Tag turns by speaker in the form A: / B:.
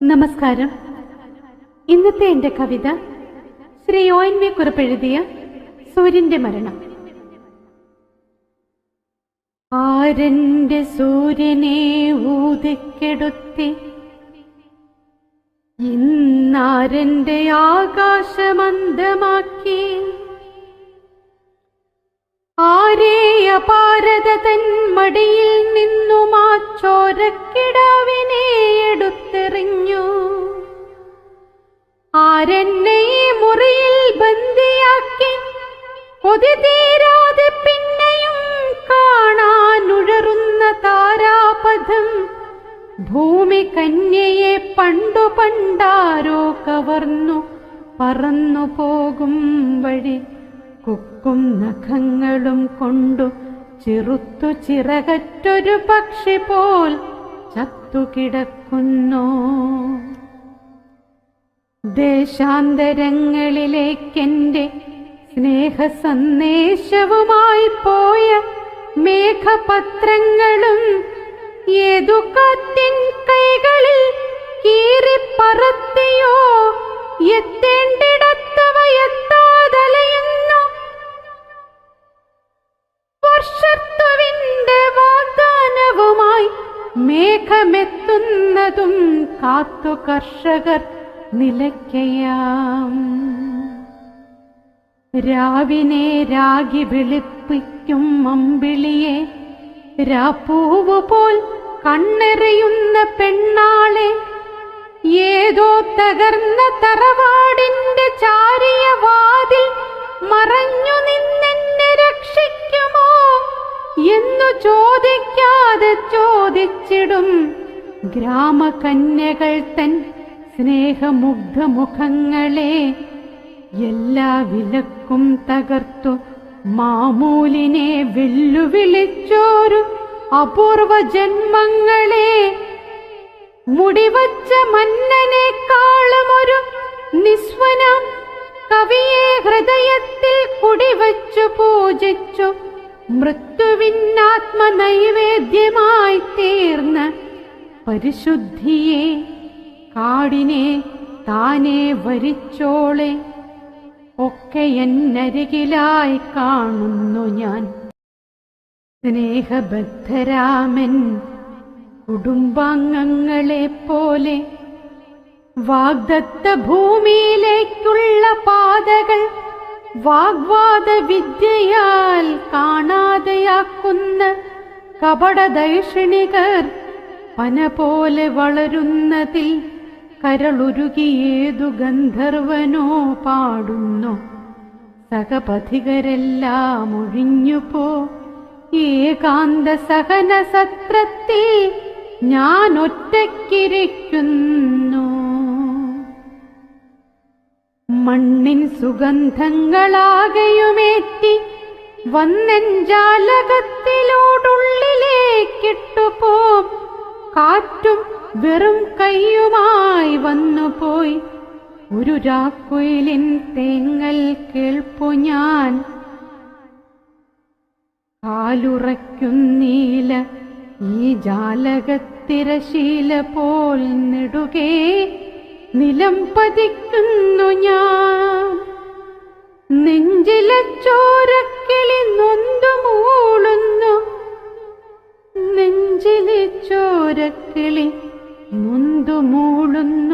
A: നമസ്കാരം. ഇന്നത്തെ എൻ്റെ കവിത ശ്രീ ONV കുറുപ്പ് എഴുതിയ സൂര്യന്റെ മരണം. ആരന്റെ സൂര്യനെ ഊതിക്കെടുത്തി ഇന്നാരന്റെ ആകാശമന്ദമാക്കി, ആരേ അപാരത തൻ മടിയിൽ നിന്നും ആ ചോരക്കിടാവിനെ എടുത്തെറിഞ്ഞു, ആരെന്നെ ഈ മുറിയിൽ ബന്ദിയാക്കി കൊതി തീരാതെ പിന്നെയും കാണാനുഴറുന്ന താരാപഥം, ഭൂമി കന്യയെ പണ്ടു പണ്ടാരോ കവർന്നു പറന്നു പോകും വഴി, കുക്കും നഖങ്ങളും കൊണ്ടു ചിറുത്തു ചിറകറ്റൊരു പക്ഷി പോൽ ചത്തുകിടക്കുന്നു. ദേശാന്തരങ്ങളിലേക്കെന്റെ സ്നേഹ സന്ദേശവുമായി പോയ മേഘപത്രങ്ങളും ഏതു കാറ്റിൻ കൈകളിൽ കീറിപ്പറത്തിയോ, എത്തേണ്ടിടത്തവ എത്താതലയുന്നു. വർഷത്തുവിന്റെ വാഗ്ദാനവുമായി മേഘമെത്തുന്നതും കാത്തു കർഷകർ നിലയ്ക്കയാം. രാവിനെ രാഗി വിളിപ്പിക്കും അമ്പിളിയെ, രാപ്പൂവ് പോൽ കണ്ണെറിയുന്ന പെണ്ണാളെ, ഏതോ തകർന്ന തറവാടിന്റെ ചാരിയ വാതിൽ മറഞ്ഞു നിന്നെന്നെ രക്ഷിക്കുമോ എന്നു ചോദിക്കാതെ ചോദിച്ചിടും ഗ്രാമകന്യകൾ തൻ സ്നേഹമുഗ്ധമുഖങ്ങളെ. എല്ലാ വിലക്കും തകർത്തു മാമൂലിനെ വെല്ലുവിളിച്ചോരു അപൂർവ ജന്മങ്ങളെ, മുടിവച്ച മന്നനേക്കാളും ഒരു നിസ്വന കവിയെ ഹൃദയത്തിൽ കുടിവച്ചു പൂജിച്ചു, മൃത്യുവിനാത്മനൈവേദ്യമായി തീർന്ന പരിശുദ്ധിയെ, കാടിനെ താനെ വരിച്ചോളെ ഒക്കെ എന്നരികിലായി കാണുന്നു ഞാൻ. സ്നേഹബദ്ധരാമൻ കുടുംബാംഗങ്ങളെ പോലെ വാഗ്ദത്ത ഭൂമിയിലേക്കുള്ള പാതകൾ വാഗ്വാദ വിദ്യയാൽ കാണാതെയാക്കുന്ന കപടദൈഷിണികർ പന പോലെ വളരുന്നതിൽ കരളുരുകിയേതു ഗന്ധർവനോ പാടുന്നു. സഹപഥികരെല്ലാം ഒഴിഞ്ഞുപോ ഏകാന്ത സഹന സത്രത്തിൽ ഞാൻ ഒറ്റയ്ക്കിരിക്കുന്നു. മണ്ണിൻ സുഗന്ധങ്ങളാകെയുമേറ്റി വന്നൻ ജാലകത്തിലോടുള്ളിലേക്കിട്ടുപോം, കാറ്റും വെറും കൈയുമായി വന്നുപോയി ഒരു രാക്കുയിലിൻ തേങ്ങൽ കേൾപ്പു ഞാൻ. കാലുറയ്ക്കുന്നീല ഈ ജാലകത്തിരശീല പോൽ നെടുകെ നിലം പതിക്കുന്നു ഞാൻ. നെഞ്ചിലെ ചോരക്കിളി നൊന്തു മൂളുന്നു, നെഞ്ചിലെ ചോരക്കിളി നൊന്തു മൂളുന്നു.